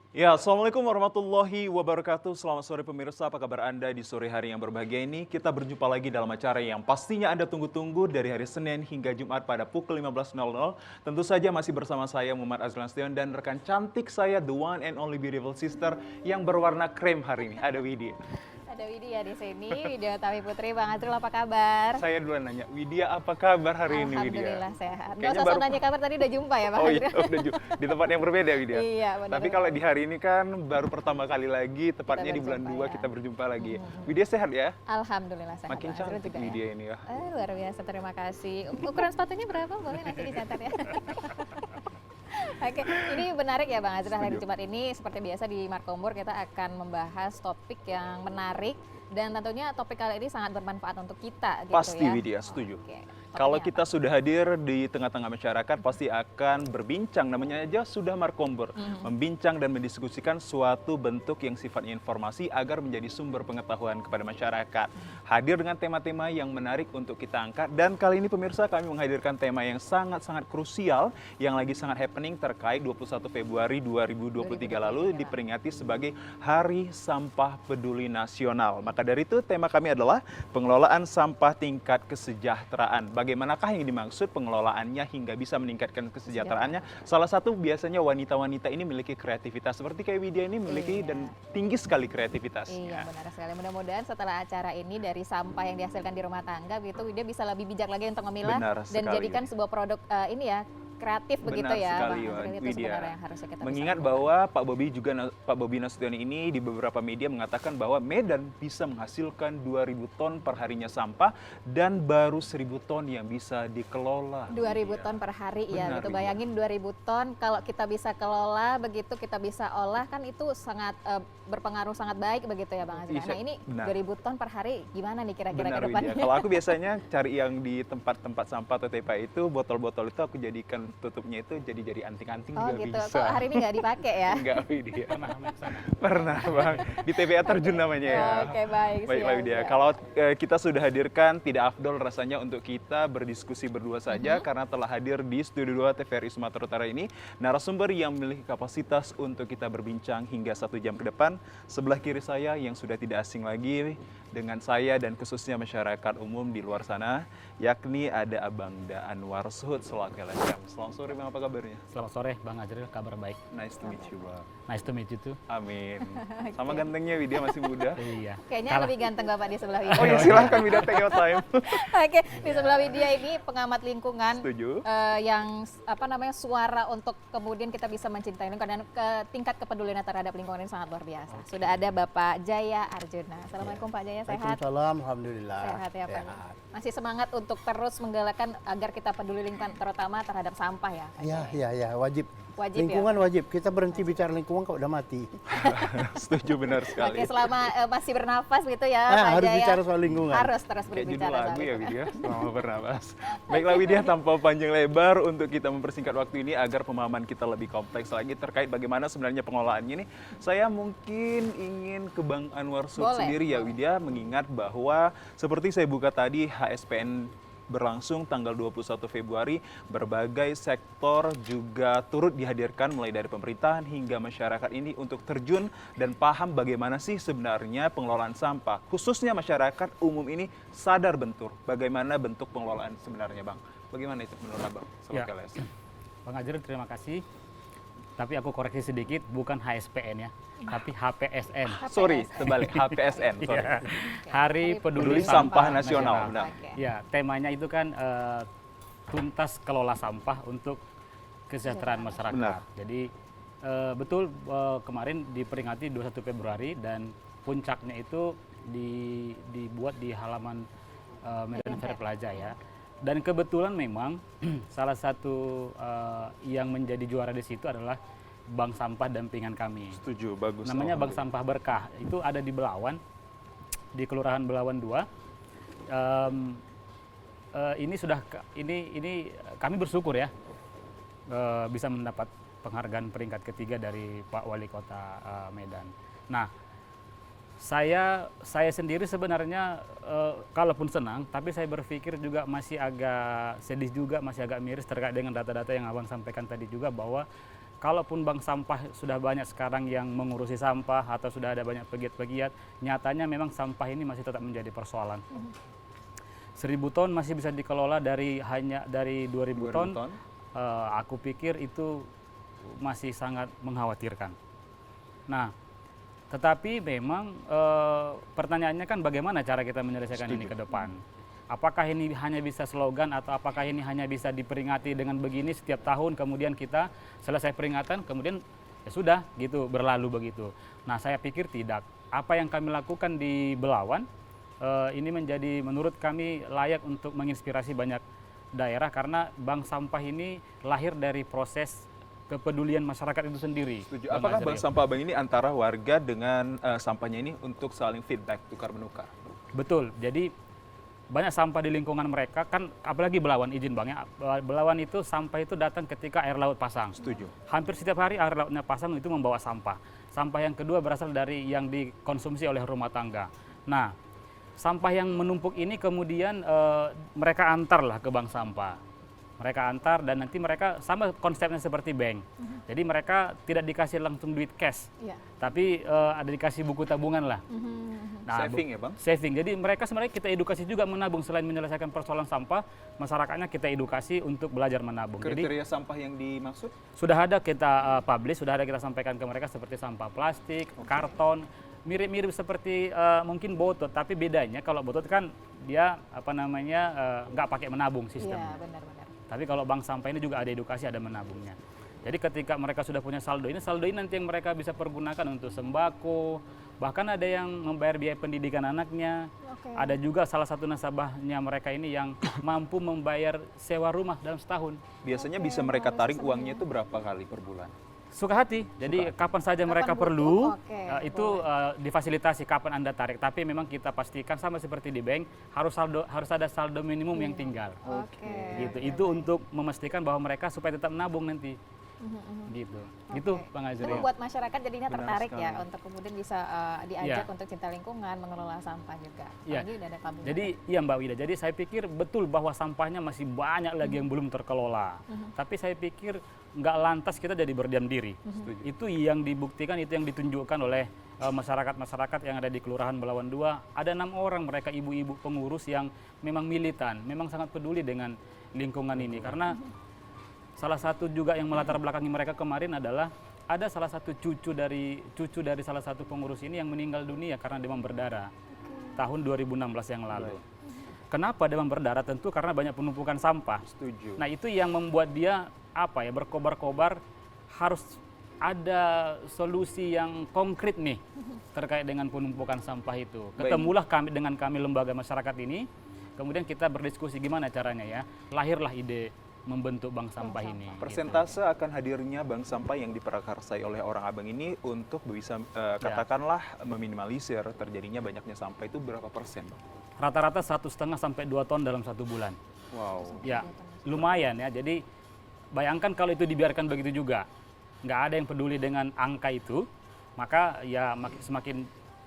Ya, Assalamualaikum warahmatullahi wabarakatuh. Selamat sore pemirsa, apa kabar Anda di sore hari yang berbahagia ini? Kita berjumpa lagi dalam acara yang pastinya Anda tunggu-tunggu dari hari Senin hingga Jumat pada pukul 15.00. Tentu saja masih bersama saya Muhammad Azlan Stion dan rekan cantik saya, the one and only beautiful sister yang berwarna krem hari ini, ada Widya. Ada Widya di sini, Widya Tawi Putri. Bang Azrul apa kabar? Saya duluan nanya, Widya apa kabar hari ini Widya? Alhamdulillah sehat. Nggak Kayaknya usah baru- nanya kabar, tadi udah jumpa ya Bang Oh iya, Azrul? udah di tempat yang berbeda Widya. Iya, benar. Tapi kalau di hari ini kan baru pertama kali lagi, tepatnya di bulan berjumpa 2 ya. kita berjumpa lagi. Widya sehat ya? Alhamdulillah sehat. Makin Bang Azrul cantik juga Widya ya. ini ya. Luar biasa, terima kasih. Ukuran sepatunya berapa? Boleh nanti dicatat ya. Oke, ini menarik ya Bang Azrul. Hari Setuju. Jumat ini seperti biasa di Markombor kita akan membahas topik yang menarik dan tentunya topik kali ini sangat bermanfaat untuk kita gitu Pasti ya. Widya, setuju. Oke, Kalau topiknya kita apa? sudah hadir di tengah-tengah masyarakat, pasti akan berbincang, namanya aja sudah Markombor. Membincang dan mendiskusikan suatu bentuk yang sifatnya informasi agar menjadi sumber pengetahuan kepada masyarakat. Hadir dengan tema-tema yang menarik untuk kita angkat. Dan kali ini pemirsa kami menghadirkan tema yang sangat-sangat krusial, yang lagi sangat happening terkait 21 Februari 2023 lalu diperingati sebagai Hari Sampah Peduli Nasional. Maka dari itu tema kami adalah pengelolaan sampah tingkat kesejahteraan. Bagaimanakah yang dimaksud pengelolaannya hingga bisa meningkatkan kesejahteraannya? Salah satu biasanya wanita-wanita ini memiliki kreativitas seperti kayak Widya ini memiliki Iya. dan tinggi sekali kreativitasnya. Iya benar sekali. Mudah-mudahan setelah acara ini dari sampah yang dihasilkan di rumah tangga gitu, dia bisa lebih bijak lagi untuk memilah Benar dan sekali. jadikan sebuah produk ini ya kreatif begitu Benar ya. sekali, Bang Azrul. Itu Widya. sebenarnya yang harusnya kita Mengingat bisa lakukan. bahwa Pak Bobi Nasution ini di beberapa media mengatakan bahwa Medan bisa menghasilkan 2.000 ton per harinya sampah dan baru 1.000 ton yang bisa dikelola. 2.000 Widya. ton per hari ya Benar, gitu. Widya. Bayangin 2.000 ton kalau kita bisa kelola begitu, kita bisa olah kan itu sangat berpengaruh sangat baik begitu ya Bang Azrul. Iya, Nah ini benar. 2.000 ton per hari gimana nih kira-kira Benar ke depannya? Widya. Kalau aku biasanya cari yang di tempat-tempat sampah atau TPA itu, botol-botol itu aku jadikan tutupnya itu jadi anting-anting Oh juga gitu. bisa. Kok hari ini nggak dipakai ya? Enggak Widya. Pernah Bang. Di TPA Terjun namanya ya. Oke baik. Baiklah siap, Widya, siap. kalau kita sudah hadirkan tidak afdol rasanya untuk kita berdiskusi berdua saja karena telah hadir di Studio 2 TVRI Sumatera Utara ini narasumber yang memiliki kapasitas untuk kita berbincang hingga 1 jam ke depan. Sebelah kiri saya yang sudah tidak asing lagi dengan saya dan khususnya masyarakat umum di luar sana, yakni ada Abang Da Anwar Suhud selaku LSM. Selamat sore Bang, apa kabarnya? Selamat sore Bang Azril, kabar baik. Nice to meet you Bang. Nice to meet you too. Amin. Sama gantengnya Widya masih muda. Iya. Kayaknya Kalah. lebih ganteng Bapak di sebelah Widya. Oh ya silahkan Widya, take your time. Oke, di sebelah Widya ini pengamat lingkungan Setuju. yang apa namanya suara untuk kemudian kita bisa mencintai lingkungan dan tingkat kepedulian terhadap lingkungan ini sangat luar biasa. Sudah ada Bapak Jaya Arjuna. Assalamualaikum Pak Jaya, sehat? Waalaikumsalam, alhamdulillah. Sehat ya Pak. Sehat. Masih semangat untuk terus menggalakkan agar kita peduli lingkungan terutama terhadap sampah ya. Pak Ya, Jaya? ya, wajib. Wajib Lingkungan ya. wajib. Kita berhenti bicara lingkungan kalau udah mati. Setuju benar sekali. Oke, selama masih bernafas gitu ya Pak harus Jaya. bicara soal lingkungan. Harus terus Kayak judul berbicara soal lagu ya lingkungan. Widya, selama bernapas. Baiklah Widya, tanpa panjang lebar untuk kita mempersingkat waktu ini agar pemahaman kita lebih kompleks lagi terkait bagaimana sebenarnya pengelolaannya ini. Saya mungkin ingin ke Bang Anwar Suhud Boleh, sendiri ya boleh. Widya, mengingat bahwa seperti saya buka tadi HSPN berlangsung tanggal 21 Februari, berbagai sektor juga turut dihadirkan mulai dari pemerintahan hingga masyarakat ini untuk terjun dan paham bagaimana sih sebenarnya pengelolaan sampah. Khususnya masyarakat umum ini sadar bentuk bagaimana bentuk pengelolaan sebenarnya Bang. Bagaimana itu menurut Abang? Ya. Sobat LSM? Bang Azril terima kasih. Tapi aku koreksi sedikit, bukan HSPN ya, tapi HPSN. Sorry, terbalik, HPSN. Sorry. Iya. Hari Peduli Peduli Sampah Nasional. Benar. Oke. Ya, temanya itu kan tuntas kelola sampah untuk kesejahteraan masyarakat. Benar. Jadi betul kemarin diperingati 21 Februari dan puncaknya itu dibuat di halaman Medan Fair Plaza ya. Dan kebetulan memang salah satu yang menjadi juara di situ adalah Bank Sampah Dampingan kami. Setuju, bagus. Namanya Bank Sampah Berkah. Itu ada di Belawan, di Kelurahan Belawan 2. ini kami bersyukur ya bisa mendapat penghargaan peringkat ketiga dari Pak Wali Kota Medan. Nah, saya sendiri sebenarnya kalaupun senang, tapi saya berpikir juga masih agak sedih juga, masih agak miris terkait dengan data-data yang Abang sampaikan tadi juga, bahwa kalaupun bank sampah sudah banyak sekarang yang mengurusi sampah atau sudah ada banyak pegiat-pegiat, nyatanya memang sampah ini masih tetap menjadi persoalan. 1.000 ton masih bisa dikelola dari 2.000 ton. Aku pikir itu masih sangat mengkhawatirkan. Nah, tetapi memang pertanyaannya kan bagaimana cara kita menyelesaikan ini ke depan. Apakah ini hanya bisa slogan atau apakah ini hanya bisa diperingati dengan begini setiap tahun, kemudian kita selesai peringatan, kemudian ya sudah gitu, berlalu begitu. Nah, saya pikir tidak. Apa yang kami lakukan di Belawan ini menjadi menurut kami layak untuk menginspirasi banyak daerah, karena bank sampah ini lahir dari proses kepedulian masyarakat itu sendiri. Setuju. Apakah bank sampah Abang ini antara warga dengan sampahnya ini untuk saling feedback, tukar menukar? Betul. Jadi banyak sampah di lingkungan mereka kan, apalagi Belawan, izin Bang ya. Belawan itu sampah itu datang ketika air laut pasang. Setuju. Hampir setiap hari air lautnya pasang itu membawa sampah. Sampah yang kedua berasal dari yang dikonsumsi oleh rumah tangga. Nah, sampah yang menumpuk ini kemudian mereka antarlah ke bank sampah. Mereka antar dan nanti mereka sama konsepnya seperti bank. Jadi mereka tidak dikasih langsung duit cash, tapi ada dikasih buku tabungan lah. Nah, Saving ya Bang? Saving. Jadi mereka sebenarnya kita edukasi juga menabung, selain menyelesaikan persoalan sampah, masyarakatnya kita edukasi untuk belajar menabung. Kriteria sampah yang dimaksud? Sudah ada kita publish, sudah ada kita sampaikan ke mereka seperti sampah plastik, karton, mirip-mirip seperti mungkin botol, tapi bedanya kalau botol kan dia nggak pakai menabung sistemnya. Iya, benar-benar. Tapi kalau bank sampah ini juga ada edukasi, ada menabungnya. Jadi ketika mereka sudah punya saldo ini nanti yang mereka bisa pergunakan untuk sembako, bahkan ada yang membayar biaya pendidikan anaknya. Ada juga salah satu nasabahnya mereka ini yang mampu membayar sewa rumah dalam setahun. Biasanya bisa mereka tarik uangnya itu berapa kali per bulan? Suka hati. Jadi kapan saja mereka perlu, itu difasilitasi kapan Anda tarik. Tapi memang kita pastikan sama seperti di bank, harus ada saldo minimum yang tinggal. Gitu. Itu untuk memastikan bahwa mereka supaya tetap menabung nanti. Gitu. Gitu Bang Itu Azri. membuat masyarakat jadinya Benar tertarik sekali. ya untuk kemudian bisa diajak untuk cinta lingkungan, mengelola sampah juga. Iya. Apalagi udah ada tabungan. Jadi iya Mbak Wida, jadi saya pikir betul bahwa sampahnya masih banyak lagi yang belum terkelola. Tapi saya pikir nggak lantas kita jadi berdiam diri. Itu yang dibuktikan, itu yang ditunjukkan oleh masyarakat-masyarakat yang ada di Kelurahan Belawan 2. Ada 6 orang mereka ibu-ibu pengurus yang memang militan, memang sangat peduli dengan lingkungan ini. Karena salah satu juga yang melatar belakangi mereka kemarin adalah ada salah satu cucu dari salah satu pengurus ini yang meninggal dunia karena demam berdarah tahun 2016 yang lalu. Kenapa demam berdarah? Tentu karena banyak penumpukan sampah. Setuju. Nah, itu yang membuat dia berkobar-kobar, harus ada solusi yang konkret nih terkait dengan penumpukan sampah itu. Ketemulah dengan kami lembaga masyarakat ini, kemudian kita berdiskusi gimana caranya ya. Lahirlah ide membentuk bank sampah ini. Persentase akan hadirnya bank sampah yang diprakarsai oleh orang Abang ini untuk bisa katakanlah meminimalisir terjadinya banyaknya sampah itu berapa persen, Bang? Rata-rata 1,5 sampai 2 ton dalam 1 bulan. Wow. Ya, lumayan ya. Jadi bayangkan kalau itu dibiarkan begitu juga, nggak ada yang peduli dengan angka itu, maka ya semakin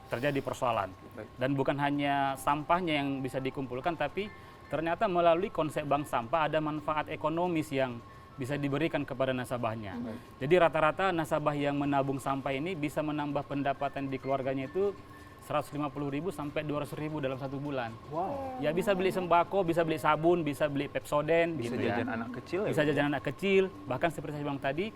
terjadi persoalan. Dan bukan hanya sampahnya yang bisa dikumpulkan, tapi ternyata melalui konsep bank sampah ada manfaat ekonomis yang bisa diberikan kepada nasabahnya. Jadi rata-rata nasabah yang menabung sampah ini bisa menambah pendapatan di keluarganya itu 150.000 sampai 200.000 dalam 1 bulan. Wow. Ya bisa beli sembako, bisa beli sabun, bisa beli Pepsodent, Bisa gitu jajan ya. anak kecil ya? Bisa jajan anak kecil, bahkan seperti saya bilang tadi,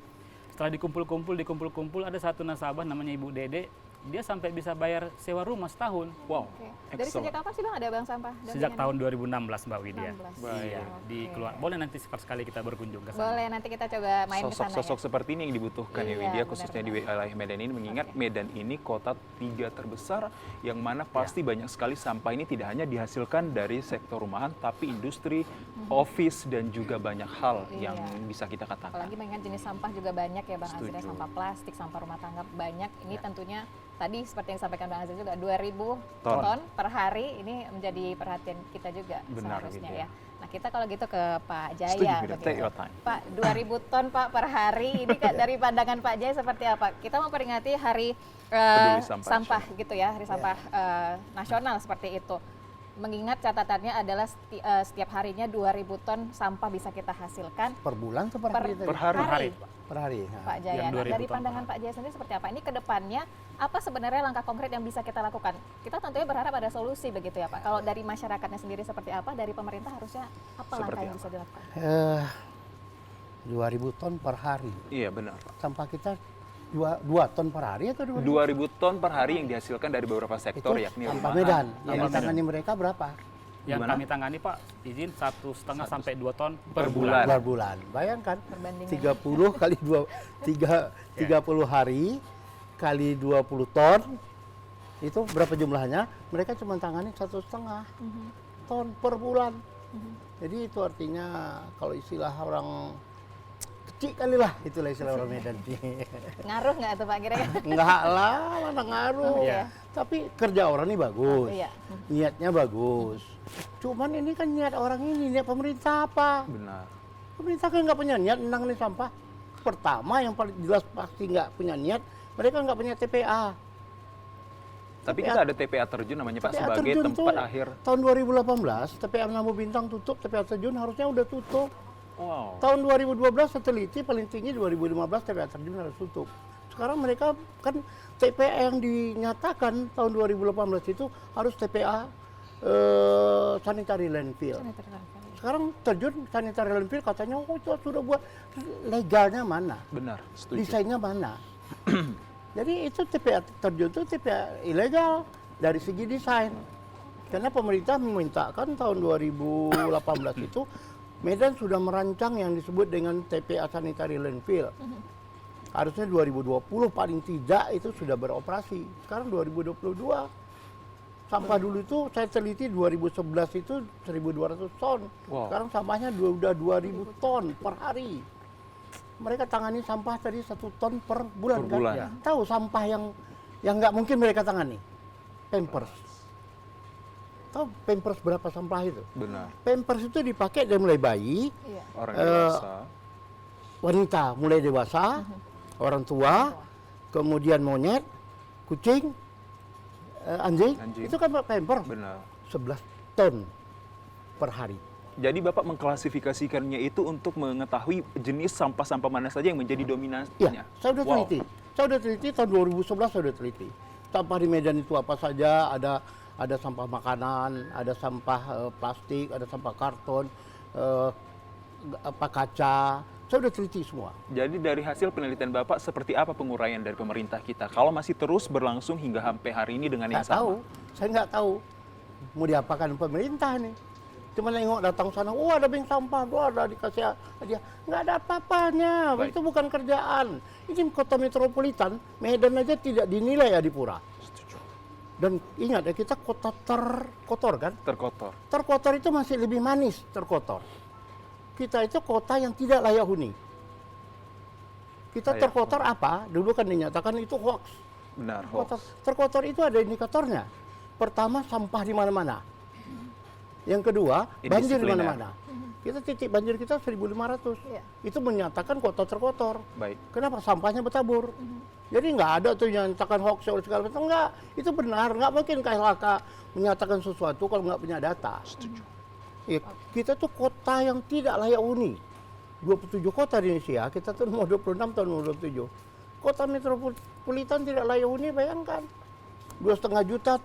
setelah dikumpul-kumpul ada satu nasabah namanya Ibu Dede, dia sampai bisa bayar sewa rumah setahun. Wow. Dari sejak kapan sih Bang ada bank sampah? Sejak tahun 2016 Mbak Widya. 16. Iya, di keluar. Boleh nanti sekali kita berkunjung ke sana. Boleh, nanti kita coba main ke sana ya. Sosok-sosok seperti ini yang dibutuhkan ya Iya, Widya, khususnya di wilayah Medan ini, mengingat Medan ini kota 3 terbesar yang mana pasti banyak sekali sampah ini tidak hanya dihasilkan dari sektor rumahan, tapi industri, office, dan juga banyak hal yang bisa kita katakan. Apalagi mengingat jenis sampah juga banyak ya Bang Azri, Setuju. sampah plastik, sampah rumah tangga banyak. Ini tentunya tadi seperti yang disampaikan Bang Aziz juga 2.000 Ton. ton per hari ini menjadi perhatian kita juga Benar, seharusnya gitu ya. ya. Nah kita kalau gitu ke Pak Setuju, Jaya. Bida. begitu. Take your time. Pak 2.000 ton Pak per hari ini kan dari pandangan Pak Jaya seperti apa? Kita memperingati hari Peduli sampah sampah gitu ya, hari sampah nasional seperti itu. Mengingat catatannya adalah setiap harinya 2.000 ton sampah bisa kita hasilkan Per bulan atau per per hari? tadi? Per hari. Per hari. Pak Jaya. Yang Nah, 2.000 dari ton pandangan per Pak Jaya sendiri seperti apa? Ini ke depannya apa sebenarnya langkah konkret yang bisa kita lakukan? Kita tentunya berharap ada solusi begitu ya Pak. Kalau dari masyarakatnya sendiri seperti apa? Dari pemerintah harusnya apa Seperti langkah yang apa? bisa dilakukan? 2.000 ton per hari. Iya benar, Pak. Sampah kita 2 ton per hari atau 2.000? 2.000 ton per hari yang dihasilkan dari beberapa sektor, Itu yakni sampah rumahan. Medan. Iya, Yang Medan. ditangani mereka berapa? Yang Gimana? kami tangani Pak, izin 1,5 sampai 2 ton Per per bulan. bulan. Per bulan. Bayangkan Perbandingan. 30 kali 30 hari kali 20 ton. Itu berapa jumlahnya? Mereka cuma tangani 1,5 ton per bulan. Jadi itu artinya kalau istilah orang kecil kali lah, itulah istilah orang Medan. Ngaruh nggak tuh Pak kira-kira? Enggak lah, mana ngaruh. Iya. Tapi kerja orang ini bagus. Iya. Niatnya bagus. Cuman ini kan niat orang ini, niat pemerintah apa? Benar. Pemerintah kan nggak punya niat menangani sampah. Pertama yang paling jelas pasti nggak punya niat, mereka nggak punya TPA. Tapi TPA kita ada TPA terjun namanya Pak TPA sebagai terjun tempat tuh akhir. Tahun 2018, TPA Nambu Bintang tutup, TPA terjun harusnya udah tutup. Wow. Tahun 2012 teliti paling tinggi 2015 TPA terjun harus tutup. Sekarang mereka kan TPA yang dinyatakan tahun 2018 itu harus TPA sanitary landfill. Sekarang terjun sanitary landfill katanya oh itu sudah buat, legalnya mana? Benar, setuju. Desainnya mana? Jadi itu TPA terjun itu TPA ilegal dari segi desain. Karena pemerintah memintakan tahun 2018 itu Medan sudah merancang yang disebut dengan TPA sanitary landfill. Harusnya 2020 paling tidak itu sudah beroperasi. Sekarang 2022. Sampah dulu itu saya teliti 2011 itu 1.200 ton. Wow. Sekarang sampahnya udah 2.000 ton per hari. Mereka tangani sampah tadi 1 ton per bulan. Per bulan. Kan? Tahu sampah yang nggak mungkin mereka tangani? Pampers. Tahu Pampers berapa sampah itu? Benar. Pampers itu dipakai dari mulai bayi, Iya. Orang dewasa. wanita mulai dewasa, orang tua, kemudian monyet, kucing, anjing. Anjing. Itu kan pamper Benar. 11 ton per hari. Jadi Bapak mengklasifikasikannya itu untuk mengetahui jenis sampah-sampah mana saja yang menjadi dominasinya. Iya, saya udah Wow. teliti. Saya udah teliti tahun 2011 saya udah teliti. Sampah di Medan itu apa saja? Ada sampah makanan, ada sampah plastik, ada sampah karton, apa kaca. Saya udah teliti semua. Jadi dari hasil penelitian Bapak seperti apa penguraian dari pemerintah kita? Kalau masih terus berlangsung hingga sampai hari ini dengan yang Nggak tahu, sama? saya nggak tahu mau diapakan pemerintah nih. Cuma nengok datang sana, oh ada bank sampah, oh ada dikasih hadiah. Nggak ada apa-apanya, Baik. itu bukan kerjaan. Ini kota metropolitan, Medan aja tidak dinilai Adipura. Setuju. Dan ingat ya, kita kota terkotor kan? Terkotor. Terkotor itu masih lebih manis terkotor. Kita itu kota yang tidak layak huni. Kita Layak terkotor apa? Dulu kan dinyatakan itu hoax. Benar, Terkotor, hoax. terkotor itu ada indikatornya. Pertama, sampah di mana-mana. Yang kedua, banjir di Indisipliner. mana-mana. Kita titik banjir kita 1.500. Iya. Itu menyatakan kota terkotor. Baik. Kenapa? Sampahnya bertabur. Jadi nggak ada tuh yang nyatakan hoax atau segala macam. Enggak, itu benar. Nggak mungkin KLHK menyatakan sesuatu kalau nggak punya data. Setuju. Ya, kita tuh kota yang tidak layak huni. 27 kota di Indonesia, kita tuh mau 26 tahun mau 27. Kota metropolitan tidak layak huni, bayangkan. 2,5 juta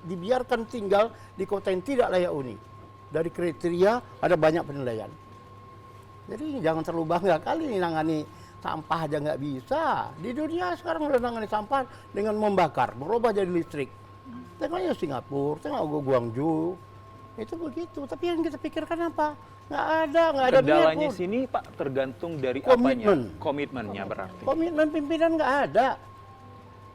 dibiarkan tinggal di kota yang tidak layak huni. Dari kriteria ada banyak penilaian. Jadi jangan terlalu bangga kali ini nangani sampah aja nggak bisa. Di dunia sekarang udah nangani sampah dengan membakar, berubah jadi listrik. Tengoknya Singapura, tengok Guangzhou. Itu begitu. Tapi yang kita pikirkan apa? Nggak ada niat Kendalanya pun. sini Pak tergantung dari Komitmen. apanya? Komitmennya berarti. Komitmen pimpinan nggak ada.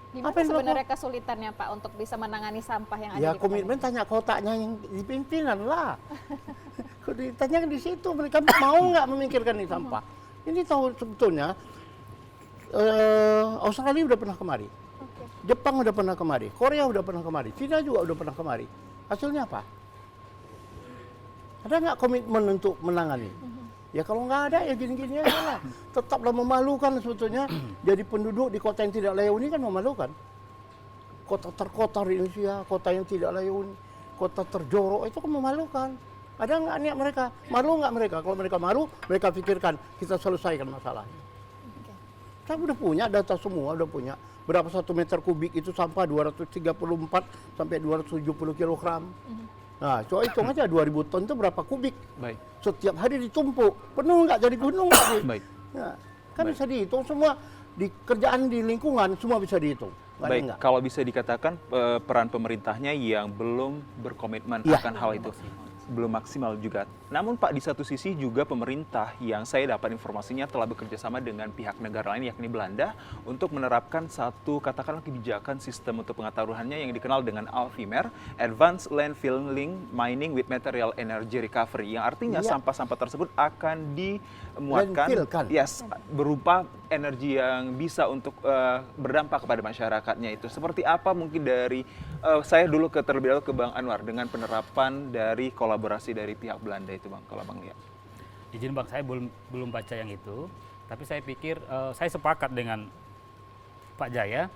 Di mana Apa yang sebenarnya kesulitannya Pak untuk bisa menangani sampah yang ada Ya di kota komitmen Medan? tanya kotanya yang di pimpinan lah. Kalau ditanya di situ mereka mau nggak memikirkan ini sampah. Ini tahu sebetulnya Australia udah pernah kemari. Jepang udah pernah kemari, Korea udah pernah kemari, Cina juga udah pernah kemari. Hasilnya apa? Ada nggak komitmen untuk menangani? Ya kalau nggak ada ya gini-gini aja lah. Tetaplah memalukan sebetulnya. Jadi penduduk di kota yang tidak layak huni kan memalukan. Kota terkotor di Indonesia, kota yang tidak layak huni, kota terjorok itu kan memalukan. Ada nggak niat mereka? Malu nggak mereka? Kalau mereka malu, mereka pikirkan kita selesaikan masalahnya. Saya udah punya data semua, udah punya berapa 1 meter kubik itu sampah 234 sampai 270 kilogram. Nah, coba hitung aja 2000 ton itu berapa kubik. Baik. Setiap hari ditumpuk, penuh nggak jadi gunung nggak sih? Baik. Nah, kan Baik. bisa dihitung semua di kerjaan di lingkungan semua bisa dihitung. Nggak ada Baik, nggak? kalau bisa dikatakan peran pemerintahnya yang belum berkomitmen Iya. akan hal itu. Belum maksimal juga. Namun Pak, di satu sisi juga pemerintah yang saya dapat informasinya telah bekerja sama dengan pihak negara lain yakni Belanda untuk menerapkan satu katakanlah kebijakan sistem untuk pengetahuannya yang dikenal dengan ALFIMER, Advanced Landfilling Mining with Material Energy Recovery, yang artinya Iya. sampah-sampah tersebut akan dimuatkan Landfillkan. berupa energi yang bisa untuk berdampak kepada masyarakatnya itu. Seperti apa mungkin dari saya dulu terlebih dahulu ke Bang Anwar dengan penerapan dari kolaborasi dari pihak Belanda itu Bang, kalau Bang lihat. Izin Bang, saya belum baca yang itu, tapi saya pikir saya sepakat dengan Pak Jaya,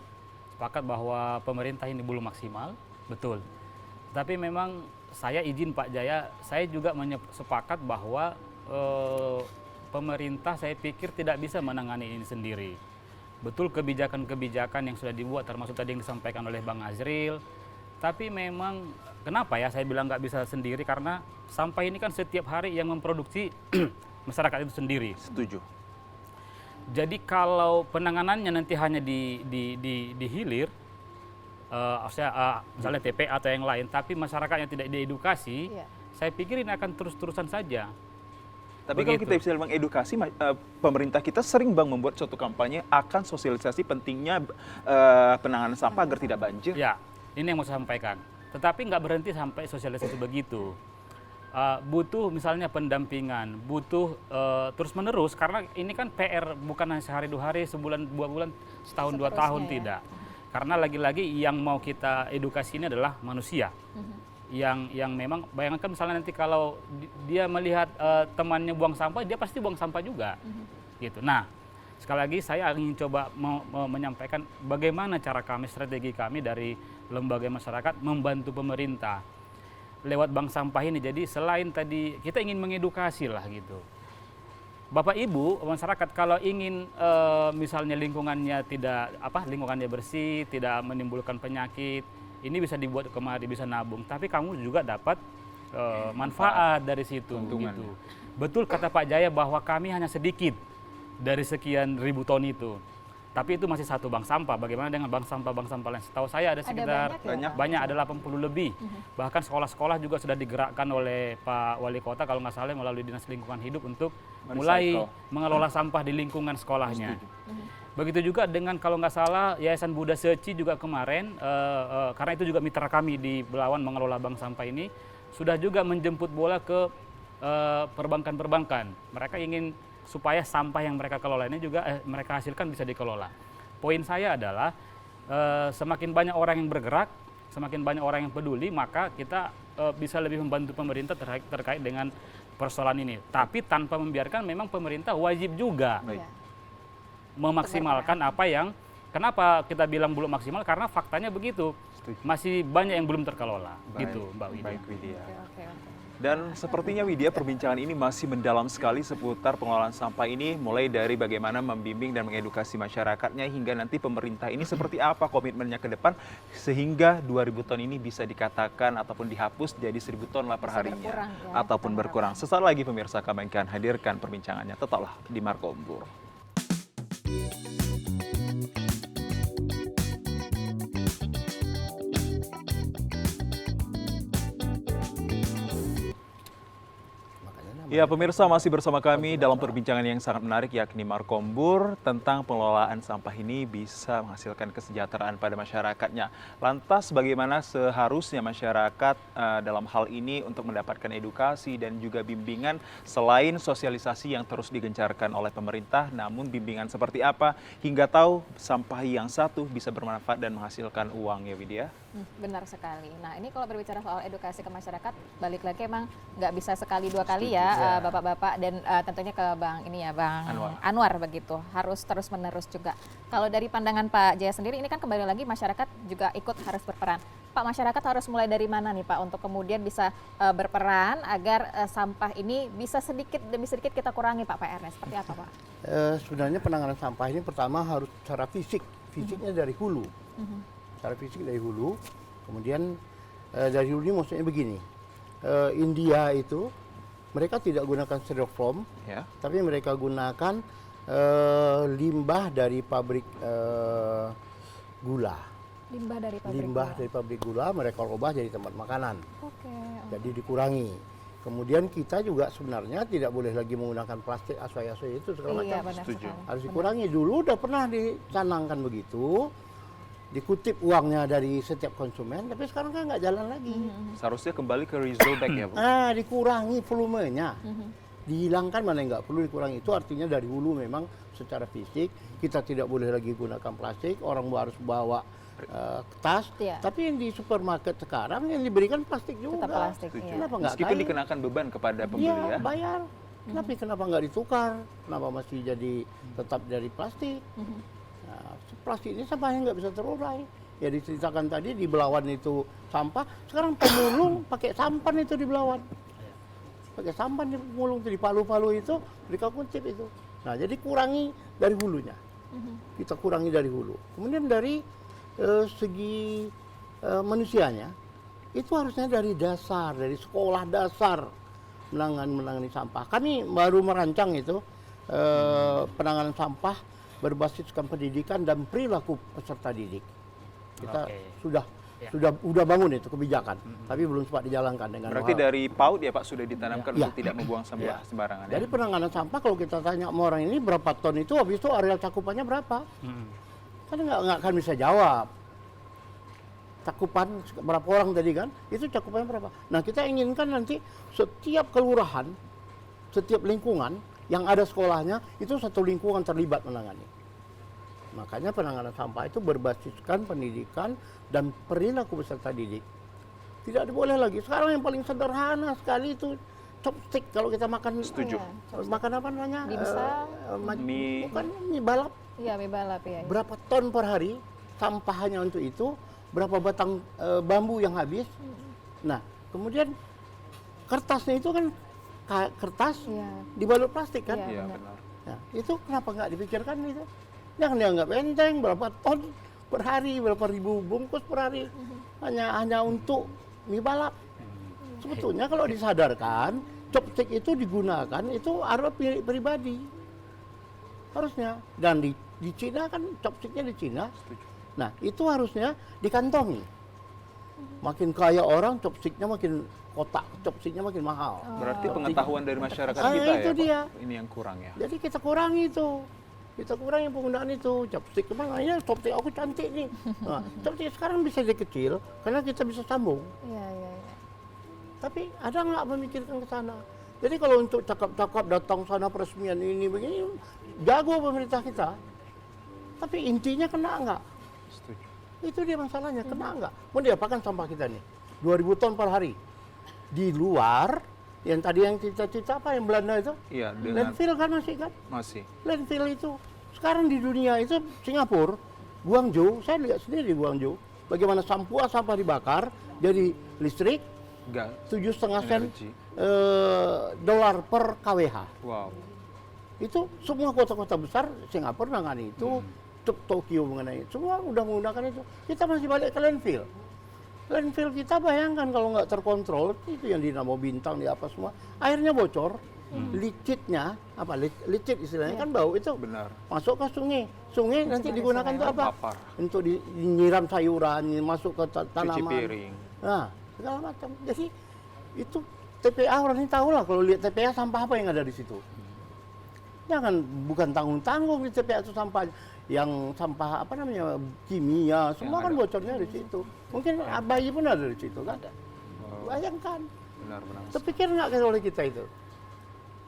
sepakat bahwa pemerintah ini belum maksimal, betul. Tapi memang saya izin Pak Jaya, saya juga sepakat bahwa pemerintah saya pikir tidak bisa menangani ini sendiri. Betul kebijakan-kebijakan yang sudah dibuat, termasuk tadi yang disampaikan oleh Bang Azril, tapi memang kenapa ya saya bilang nggak bisa sendiri, karena sampah ini kan setiap hari yang memproduksi masyarakat itu sendiri. Setuju. Jadi kalau penanganannya nanti hanya di hilir, misalnya TPA atau yang lain, tapi masyarakatnya tidak diedukasi, Iya. saya pikir ini akan terus-terusan saja. Tapi kalau kita bisa Bang edukasi, pemerintah kita sering Bang membuat suatu kampanye akan sosialisasi pentingnya penanganan sampah agar tidak banjir. Ya, ini yang mau saya sampaikan. Tetapi nggak berhenti sampai sosialisasi begitu. Butuh misalnya pendampingan, butuh terus-menerus, karena ini kan PR bukan hanya sehari 2 hari, sebulan 2 bulan, setahun 2 tahun, Seterusnya ya. tidak. Karena lagi-lagi yang mau kita edukasi ini adalah manusia. Yang memang bayangkan misalnya nanti kalau dia melihat temannya buang sampah, dia pasti buang sampah juga. Gitu. Nah, sekali lagi saya ingin coba menyampaikan bagaimana cara kami, strategi kami dari lembaga masyarakat membantu pemerintah lewat bank sampah ini. Jadi selain tadi kita ingin mengedukasi lah gitu. Bapak Ibu masyarakat kalau ingin misalnya lingkungannya lingkungannya bersih, tidak menimbulkan penyakit, ini bisa dibuat kemari, bisa nabung. Tapi kamu juga dapat manfaat dari situ. Keuntungan. Gitu. Betul kata Pak Jaya bahwa kami hanya sedikit dari sekian ribu ton itu. Tapi itu masih satu bank sampah. Bagaimana dengan bank sampah lain? Setahu saya ada sekitar banyak ya, ada 80 lebih. Bahkan sekolah-sekolah juga sudah digerakkan oleh Pak Wali Kota kalau nggak salah melalui Dinas Lingkungan Hidup untuk mulai mengelola sampah di lingkungan sekolahnya. Begitu juga dengan kalau nggak salah Yayasan Buddha Seci juga kemarin, karena itu juga mitra kami di Belawan mengelola bank sampah ini, sudah juga menjemput bola ke perbankan-perbankan. Mereka ingin supaya sampah yang mereka kelola ini juga mereka hasilkan bisa dikelola. Poin saya adalah semakin banyak orang yang bergerak, semakin banyak orang yang peduli, maka kita bisa lebih membantu pemerintah terkait dengan persoalan ini. Tapi tanpa membiarkan memang pemerintah wajib juga Baik. memaksimalkan apa yang, kenapa kita bilang belum maksimal, karena faktanya begitu. Setuju. Masih banyak yang belum terkelola. Baik. Gitu Mbak Widya. Baik Widya. Oke. Dan sepertinya Widya, perbincangan ini masih mendalam sekali seputar pengelolaan sampah ini, mulai dari bagaimana membimbing dan mengedukasi masyarakatnya hingga nanti pemerintah ini seperti apa komitmennya ke depan sehingga 2000 ton ini bisa dikatakan ataupun dihapus jadi 1000 ton lah per Bisa harinya berkurang ya, ataupun kita berkurang. Sesaat lagi pemirsa kami akan hadirkan perbincangannya. Tetaplah di Markombur. Makanya Ya, pemirsa masih bersama kami dalam perbincangan yang sangat menarik yakni Markombur tentang pengelolaan sampah ini bisa menghasilkan kesejahteraan pada masyarakatnya. Lantas bagaimana seharusnya masyarakat dalam hal ini untuk mendapatkan edukasi dan juga bimbingan selain sosialisasi yang terus digencarkan oleh pemerintah, namun bimbingan seperti apa hingga tahu sampah yang satu bisa bermanfaat dan menghasilkan uang ya Widya? Benar sekali. Nah ini kalau berbicara soal edukasi ke masyarakat, balik lagi emang nggak bisa sekali dua kali ya bapak-bapak dan tentunya ke Bang Anwar begitu. Harus terus menerus juga. Kalau dari pandangan Pak Jaya sendiri ini kan kembali lagi masyarakat juga ikut harus berperan. Pak, masyarakat harus mulai dari mana nih Pak untuk kemudian bisa berperan agar sampah ini bisa sedikit demi sedikit kita kurangi Pak PR-nya seperti apa Pak? Sebenarnya penanganan sampah ini pertama harus secara fisiknya dari hulu. Secara fisik dari hulu, kemudian dari hulu ini maksudnya begini, India itu mereka tidak gunakan styrofoam, Ya. tapi mereka gunakan limbah dari pabrik gula. Limbah dari pabrik Gula mereka ubah jadi tempat makanan, Oke. jadi dikurangi. Kemudian kita juga sebenarnya tidak boleh lagi menggunakan plastik asoy-asoy itu segala Iya, macam. benar Setuju. sekali. Harus dikurangi. Dulu udah pernah dicanangkan begitu, dikutip uangnya dari setiap konsumen, tapi sekarang kan nggak jalan lagi. Seharusnya kembali ke reusable bag ya Bu? Dikurangi volumenya, dihilangkan mana yang nggak perlu dikurangi. Itu artinya dari hulu memang secara fisik kita tidak boleh lagi gunakan plastik, orang harus bawa tas. Iya. Tapi yang di supermarket sekarang yang diberikan plastik juga. Tetap plastik. Setuju. Iya. Kenapa nggak Meskipun kain? dikenakan beban kepada pembeli Iya, ya. bayar. Tapi kenapa nggak ditukar? Kenapa masih jadi tetap dari plastik? Nah, plastik ini sampahnya nggak bisa terurai. Ya diceritakan tadi di Belawan itu sampah, sekarang pemulung pakai sampan itu di Belawan. Pakai sampan di pemulung itu, di Palu-Palu itu, mereka kutip itu. Nah, jadi kurangi dari hulunya. Kita kurangi dari hulu. Kemudian dari segi manusianya, itu harusnya dari dasar, dari sekolah dasar menangani sampah. Kami baru merancang itu penanganan sampah berbasiskan pendidikan dan perilaku peserta didik. Kita sudah bangun itu kebijakan, tapi belum sempat dijalankan dengan Berarti dari PAUD ya Pak sudah ditanamkan Ya. untuk tidak membuang sampah sembarangan ya? Jadi penanganan sampah kalau kita tanya sama orang ini berapa ton itu, habis itu area cakupannya berapa? Kan nggak akan bisa jawab. Cakupan berapa orang tadi kan? Itu cakupannya berapa? Nah kita inginkan nanti setiap kelurahan, setiap lingkungan yang ada sekolahnya itu satu lingkungan terlibat menangani. Makanya penanganan sampah itu berbasiskan pendidikan dan perilaku peserta didik. Tidak boleh lagi. Sekarang yang paling sederhana sekali itu chopstick kalau kita makan. Setuju. Makan apa namanya? Dimsum. Mie. Bukan mie balap. Iya, mie balap ya. Berapa ton per hari sampah hanya untuk itu, berapa batang bambu yang habis. Nah, kemudian kertasnya itu kan kertas Iya. dibalut plastik kan. Iya. Iya benar. benar. Nah, itu kenapa nggak dipikirkan itu? Jangan dianggap enteng, berapa ton per hari, berapa ribu bungkus per hari. Hanya untuk mie balap. Sebetulnya kalau disadarkan, chopstick itu digunakan itu harus pribadi. Harusnya. Dan di Cina kan chopsticknya di Cina. Setuju. Nah, itu harusnya dikantongi. Makin kaya orang, chopsticknya makin kotak, chopsticknya makin mahal. Berarti pengetahuan dari masyarakat kita itu ya Pak? dia. Ini yang kurang ya? Jadi kita kurangi itu. Kita kurangi penggunaan itu. Chopstick kemana? Ya, chopstick aku cantik nih. Nah, chopstick sekarang bisa jadi kecil karena kita bisa sambung. Iya. Tapi ada nggak memikirkan ke sana? Jadi kalau untuk cakap-cakap datang sana peresmian ini begini, jago pemerintah kita. Tapi intinya kena nggak? Setuju. Itu dia masalahnya, kena nggak? Mau diapakan sampah kita nih? 2000 ton per hari. Di luar, yang tadi yang cita-cita apa yang Belanda itu? Iya, dengan Landfill kan masih kan? masih. Landfill itu. Sekarang di dunia itu Singapura, Guangzhou, saya lihat sendiri di Guangzhou. Bagaimana sampah dibakar jadi listrik, Gas. 7,5 sen Energi. dolar per kWh. Wow. Itu semua kota-kota besar Singapura nangani itu, Tokyo mengenai itu, semua udah menggunakan itu. Kita masih balik ke landfill. Landfill kita bayangkan kalau nggak terkontrol, itu yang dinamo Bintang, di apa semua, airnya bocor, licitnya, licit istilahnya kan bau itu, Benar. masuk ke sungai. Sungai nanti digunakan untuk apa? Papar. Untuk dinyiram sayuran, masuk ke Cuci tanaman. piring. Nah, segala macam. Jadi itu TPA orang ini tahu lah kalau lihat TPA sampah apa yang ada di situ. Jangan, bukan tanggung-tanggung di TPA itu sampah yang sampah apa namanya kimia, semua kan bocornya di situ. Mungkin bayi pun ada di situ kan. Bayangkan. Benar-benar. Terpikir nggak oleh kita itu?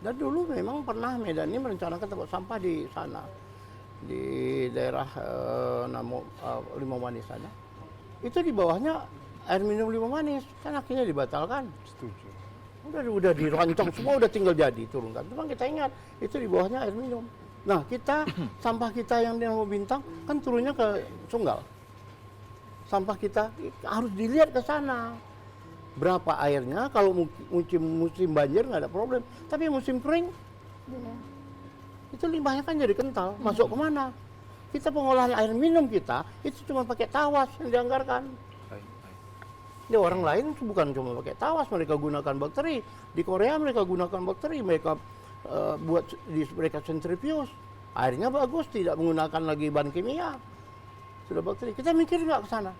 Dan dulu memang pernah Medan ini merencanakan tempat sampah di sana, di daerah Limau Manis sana. Itu di bawahnya air minum Limau Manis, kan akhirnya dibatalkan. Setuju. Udah dirancang semua, udah tinggal jadi turunkan. Cuma kita ingat itu di bawahnya air minum. Nah kita sampah kita yang di Limau Bintang kan turunnya ke Sunggal. Sampah kita harus dilihat ke sana. Berapa airnya, kalau musim banjir nggak ada problem. Tapi musim kering, itu limbahnya kan jadi kental. Masuk kemana? Kita pengolahan air minum kita, itu cuma pakai tawas yang dianggarkan. Di orang lain bukan cuma pakai tawas, mereka gunakan bakteri. Di Korea mereka gunakan bakteri, mereka mereka sentrifuge. Airnya bagus, tidak menggunakan lagi bahan kimia. Sudah bakteri. Kita mikir nggak ke sana?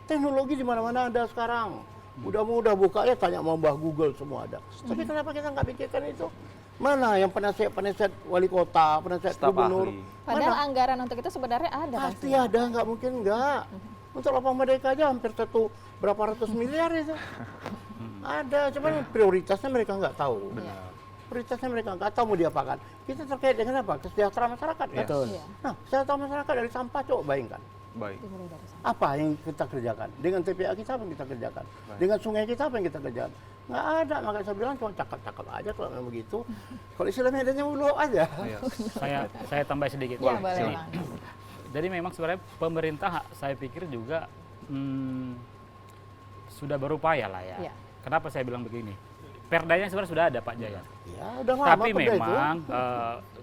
Teknologi di mana-mana ada sekarang. Udah mudah bukanya tanya sama Mbah Google semua ada. Tapi kenapa kita nggak pikirkan itu? Mana yang penasihat wali kota, penasihat Staf gubernur? ahli. Padahal anggaran untuk itu sebenarnya ada. Pasti ada, nggak mungkin nggak. Untuk lapang merdeka aja hampir berapa ratus miliar itu. Ada, cuman prioritasnya mereka nggak tahu. Prioritasnya mereka nggak tahu mau diapakan. Kita terkait dengan apa? Kesejahteraan masyarakat kan? Betul. Iya. Nah, kesejahteraan masyarakat dari sampah, coba bayangkan. Baik. Dimulai dari sana. Apa yang kita kerjakan? Dengan TPA kita apa yang kita kerjakan? Dengan sungai kita apa yang kita kerjakan? Nggak ada, makanya saya bilang cuma cakap-cakap aja kalau memang begitu. Kalau istilah Medannya ulu aja. Iya. Saya tambah sedikit. Ya, boleh Jadi, Bang. jadi memang sebenarnya pemerintah saya pikir juga sudah berupaya lah ya. Iya. Kenapa saya bilang begini? Perdanya sebenarnya sudah ada Pak Jaya. Ya, udah lama Tapi perda itu. memang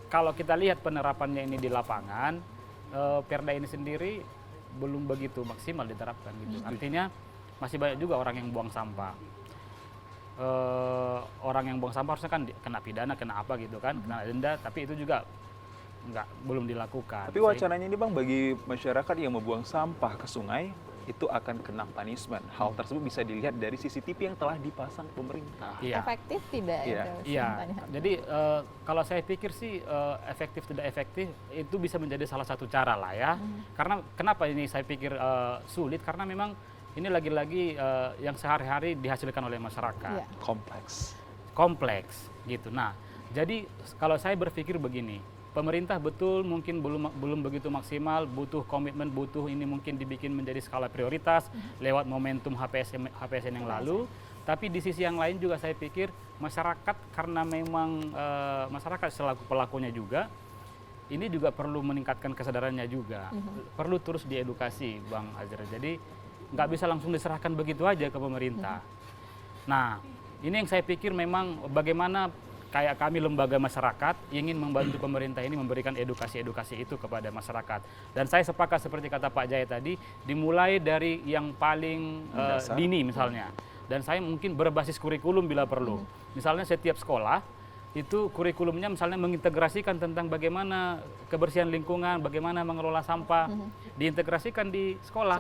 kalau kita lihat penerapannya ini di lapangan, perda ini sendiri belum begitu maksimal diterapkan gitu. Artinya masih banyak juga orang yang buang sampah. Orang yang buang sampah harusnya kan kena pidana, kena apa gitu kan, kena denda, tapi itu juga belum dilakukan. Tapi wacananya ini Bang, bagi masyarakat yang membuang sampah ke sungai, itu akan kena punishment. Hal tersebut bisa dilihat dari CCTV yang telah dipasang pemerintah. Iya. Efektif tidak Iya. itu? Iya, pertanyaan. jadi kalau saya pikir sih efektif tidak efektif itu bisa menjadi salah satu cara lah ya. Karena kenapa ini saya pikir sulit? Karena memang ini lagi-lagi yang sehari-hari dihasilkan oleh masyarakat. Iya. Kompleks gitu. Nah, jadi kalau saya berpikir begini, pemerintah betul mungkin belum begitu maksimal, butuh komitmen, butuh ini mungkin dibikin menjadi skala prioritas lewat momentum HPSN yang lalu. Tapi di sisi yang lain juga saya pikir masyarakat, karena memang masyarakat selaku pelakunya juga, ini juga perlu meningkatkan kesadarannya juga. Perlu terus diedukasi, Bang Azra. Jadi nggak bisa langsung diserahkan begitu aja ke pemerintah. Nah, ini yang saya pikir memang bagaimana kayak kami lembaga masyarakat ingin membantu pemerintah ini memberikan edukasi-edukasi itu kepada masyarakat. Dan saya sepakat seperti kata Pak Jaya tadi, dimulai dari yang paling dini misalnya. Dan saya mungkin berbasis kurikulum bila perlu. Misalnya setiap sekolah itu kurikulumnya misalnya mengintegrasikan tentang bagaimana kebersihan lingkungan, bagaimana mengelola sampah, diintegrasikan di sekolah.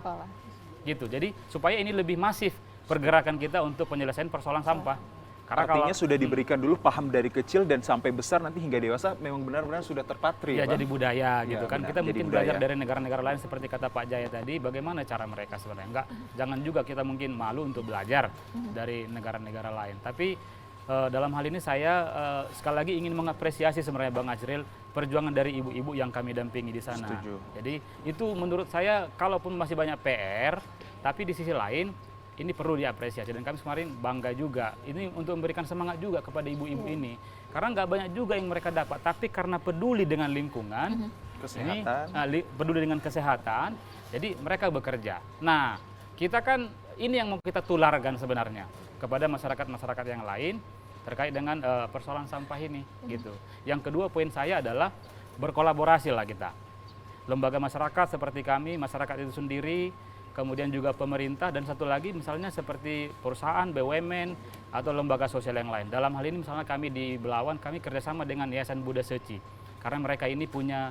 Gitu. Jadi supaya ini lebih masif pergerakan kita untuk penyelesaian persoalan sampah. Karena Artinya kalau sudah diberikan dulu paham dari kecil dan sampai besar nanti hingga dewasa memang benar-benar sudah terpatri. ya Bang. jadi budaya gitu Ya, kan. benar. Kita Jadi mungkin budaya. belajar dari negara-negara lain seperti kata Pak Jaya tadi, bagaimana cara mereka sebenarnya. Jangan juga kita mungkin malu untuk belajar dari negara-negara lain. Tapi dalam hal ini saya sekali lagi ingin mengapresiasi sebenarnya Bang Azril perjuangan dari ibu-ibu yang kami dampingi di sana. Setuju. Jadi itu menurut saya kalaupun masih banyak PR, tapi di sisi lain ini perlu diapresiasi dan kami kemarin bangga juga. Ini untuk memberikan semangat juga kepada ibu-ibu ini. Karena nggak banyak juga yang mereka dapat, tapi karena peduli dengan lingkungan, Kesehatan. peduli dengan kesehatan, jadi mereka bekerja. Nah, kita kan ini yang mau kita tularkan sebenarnya kepada masyarakat-masyarakat yang lain terkait dengan persoalan sampah ini, gitu. Yang kedua poin saya adalah berkolaborasi lah kita. Lembaga masyarakat seperti kami, masyarakat itu sendiri, kemudian juga pemerintah, dan satu lagi misalnya seperti perusahaan, BUMN, atau lembaga sosial yang lain. Dalam hal ini misalnya kami di Belawan, kami kerjasama dengan Yayasan Buddha Seci. Karena mereka ini punya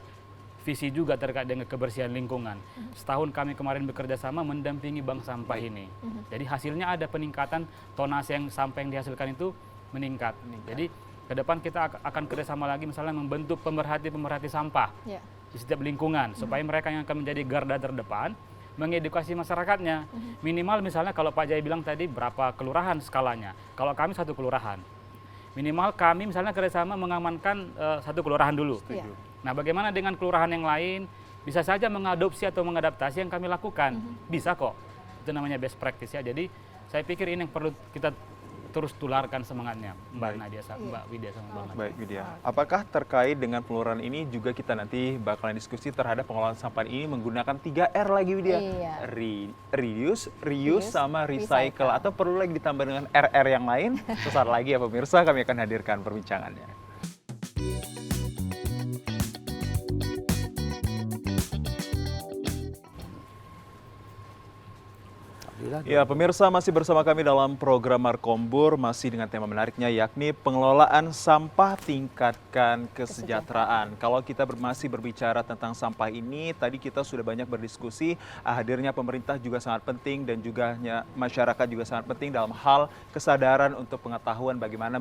visi juga terkait dengan kebersihan lingkungan. Setahun kami kemarin bekerja sama mendampingi bank sampah ini. Jadi hasilnya ada peningkatan tonase yang sampah yang dihasilkan itu meningkat. Jadi ke depan kita akan kerjasama lagi misalnya membentuk pemerhati sampah di setiap lingkungan supaya mereka yang akan menjadi garda terdepan mengedukasi masyarakatnya. Minimal misalnya kalau Pak Jaya bilang tadi berapa kelurahan skalanya. Kalau kami 1 kelurahan. Minimal kami misalnya kerjasama mengamankan 1 kelurahan dulu. Nah, bagaimana dengan kelurahan yang lain? Bisa saja mengadopsi atau mengadaptasi yang kami lakukan. Bisa kok. Itu namanya best practice ya. Jadi saya pikir ini yang perlu kita terus tularkan semangatnya, Mbak Nadia, Mbak Widya sama Bang Nadia. Baik, Widya. Apakah terkait dengan pengeluaran ini juga kita nanti bakalan diskusi terhadap pengelolaan sampah ini menggunakan 3R lagi, Widya? Reduce, reuse, sama recycle. Atau perlu lagi ditambah dengan RR yang lain? Sesaat lagi ya pemirsa, kami akan hadirkan perbincangannya. Ya, pemirsa masih bersama kami dalam program Markombur, masih dengan tema menariknya yakni pengelolaan sampah tingkatkan kesejahteraan. Kalau kita masih berbicara tentang sampah ini, tadi kita sudah banyak berdiskusi, hadirnya pemerintah juga sangat penting dan juga masyarakat juga sangat penting dalam hal kesadaran untuk pengetahuan bagaimana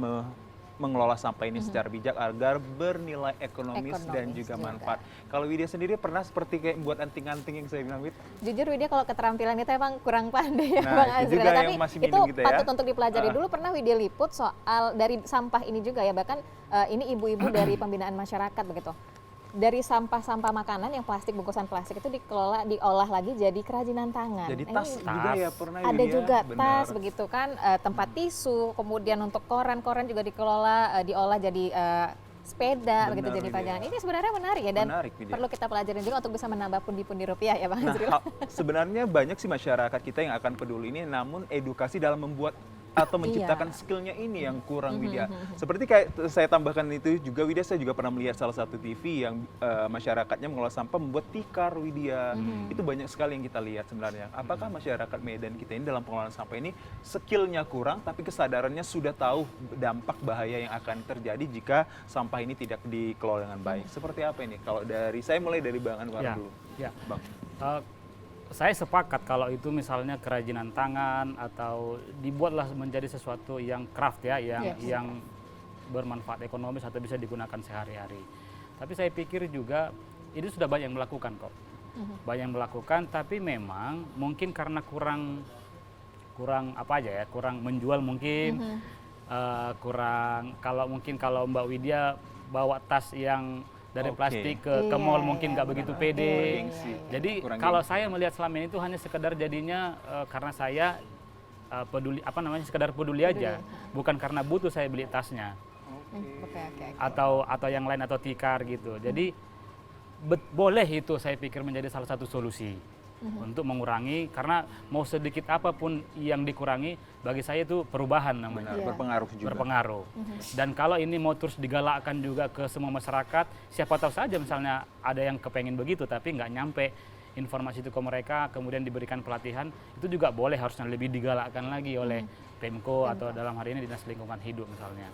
mengelola sampah ini secara bijak agar bernilai ekonomis dan juga manfaat. Kalau Widya sendiri pernah seperti kayak buat anting-anting yang saya bilang, Wid? Jujur Widya kalau keterampilan itu emang kurang pandai ya Nah, Bang itu Azril. juga Tapi yang masih itu minim kita ya. patut untuk dipelajari dulu. Pernah Widya liput soal dari sampah ini juga ya, bahkan ini ibu-ibu dari pembinaan masyarakat begitu. Dari sampah-sampah makanan yang plastik, bungkusan plastik itu diolah lagi jadi kerajinan tangan. Jadi Ini tas juga ya pernah ada Widya? juga Benar. tas begitu kan, tempat tisu, kemudian untuk koran juga diolah jadi sepeda begitu, jadi pajangan. Ini sebenarnya menarik ya, dan Menarik, Widya. perlu kita pelajarin juga untuk bisa menambah pundi-pundi rupiah ya Bang Azril. Nah, sebenarnya banyak sih masyarakat kita yang akan peduli ini, namun edukasi dalam membuat atau menciptakan skillnya ini yang kurang, Widya. Seperti kayak saya tambahkan itu juga, Widya, saya juga pernah melihat salah satu TV yang masyarakatnya mengolah sampah membuat tikar, Widya. Itu banyak sekali yang kita lihat sebenarnya. Apakah masyarakat Medan kita ini dalam pengelolaan sampah ini skillnya kurang, tapi kesadarannya sudah tahu dampak bahaya yang akan terjadi jika sampah ini tidak dikelola dengan baik. Seperti apa ini? Kalau dari saya mulai dari Bang Anwar dulu. Ya. Bang. Saya sepakat kalau itu misalnya kerajinan tangan atau dibuatlah menjadi sesuatu yang craft ya, yang bermanfaat ekonomis atau bisa digunakan sehari-hari. Tapi saya pikir juga itu sudah banyak yang melakukan kok. Banyak yang melakukan, tapi memang mungkin karena kurang apa aja ya, kurang menjual mungkin, kurang kalau Mbak Widya bawa tas yang dari plastik ke mall mungkin nggak begitu pede. Jadi kalau saya melihat selama ini itu hanya sekedar jadinya karena saya peduli, sekedar peduli aja, bukan karena butuh saya beli tasnya. Atau yang lain, atau tikar gitu. Jadi boleh itu saya pikir menjadi salah satu solusi untuk mengurangi, karena mau sedikit apapun yang dikurangi bagi saya itu perubahan namanya. Berpengaruh juga. Berpengaruh. Dan kalau ini mau terus digalakkan juga ke semua masyarakat, siapa tahu saja misalnya ada yang kepengen begitu tapi nggak nyampe informasi itu ke mereka, kemudian diberikan pelatihan, itu juga boleh, harusnya lebih digalakkan lagi oleh Pemko atau dalam hari ini Dinas Lingkungan Hidup misalnya.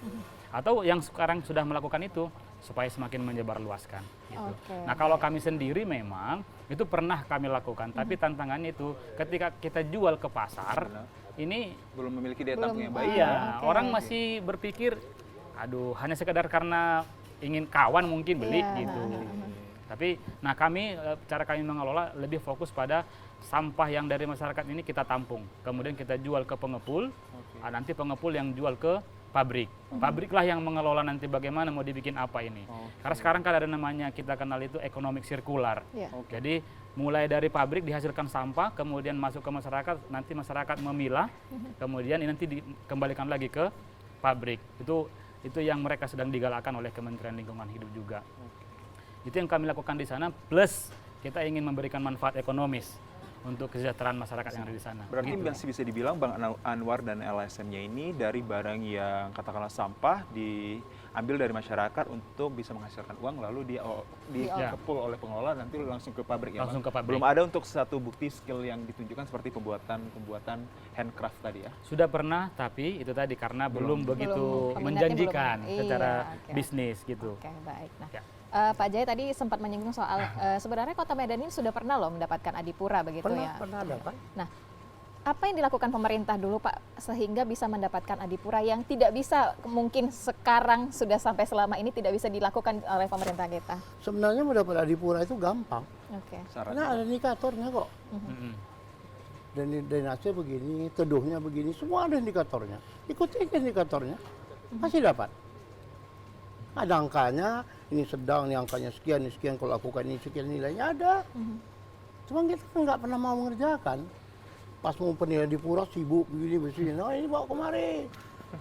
Atau yang sekarang sudah melakukan itu supaya semakin menyebarluaskan gitu. Nah, kalau kami sendiri memang itu pernah kami lakukan, tapi tantangannya itu ketika kita jual ke pasar, ini belum memiliki daya tampung yang baik. Iya, orang masih berpikir aduh hanya sekedar karena ingin kawan mungkin beli gitu. Tapi nah cara kami mengelola lebih fokus pada sampah yang dari masyarakat ini kita tampung, kemudian kita jual ke pengepul, nanti pengepul yang jual ke pabrik. Pabriklah yang mengelola nanti bagaimana mau dibikin apa ini. Karena sekarang kan ada namanya, kita kenal itu ekonomi sirkular. Jadi mulai dari pabrik dihasilkan sampah, kemudian masuk ke masyarakat, nanti masyarakat memilah, kemudian ini nanti dikembalikan lagi ke pabrik. Itu yang mereka sedang digalakkan oleh Kementerian Lingkungan Hidup juga. Itu yang kami lakukan di sana, plus kita ingin memberikan manfaat ekonomis untuk kesejahteraan masyarakat yang ada di sana. Berarti masih bisa dibilang Bang Anwar dan LSM-nya ini dari barang yang katakanlah sampah ambil dari masyarakat untuk bisa menghasilkan uang, lalu dikepul oleh pengelola, nanti langsung ke pabrik ya, Langsung Bang? ke pabrik. Belum ada untuk satu bukti skill yang ditunjukkan seperti pembuatan handcraft tadi ya? Sudah pernah, tapi itu tadi karena belum begitu peminatnya menjanjikan belum. secara Iya, oke. bisnis gitu. Oke, baik. Nah, Ya. Pak Jaya tadi sempat menyinggung soal sebenarnya Kota Medan ini sudah pernah loh mendapatkan Adipura begitu ya. Pernah ada kan? Nah, apa yang dilakukan pemerintah dulu Pak sehingga bisa mendapatkan Adipura yang tidak bisa mungkin sekarang sudah sampai selama ini tidak bisa dilakukan oleh pemerintah kita? Sebenarnya mendapat Adipura itu gampang, Oke. karena ada indikatornya kok. Mm-mm. Dan drainase begini, teduhnya begini, semua ada indikatornya. Ikuti aja indikatornya, pasti dapat. Ada angkanya, ini sedang, ini angkanya sekian, ini sekian, kalau lakukan ini sekian, nilainya ada. Cuma kita kan nggak pernah mau mengerjakan. Pas mau penilaian Adipura sibuk begini, nah ini bawa kemari.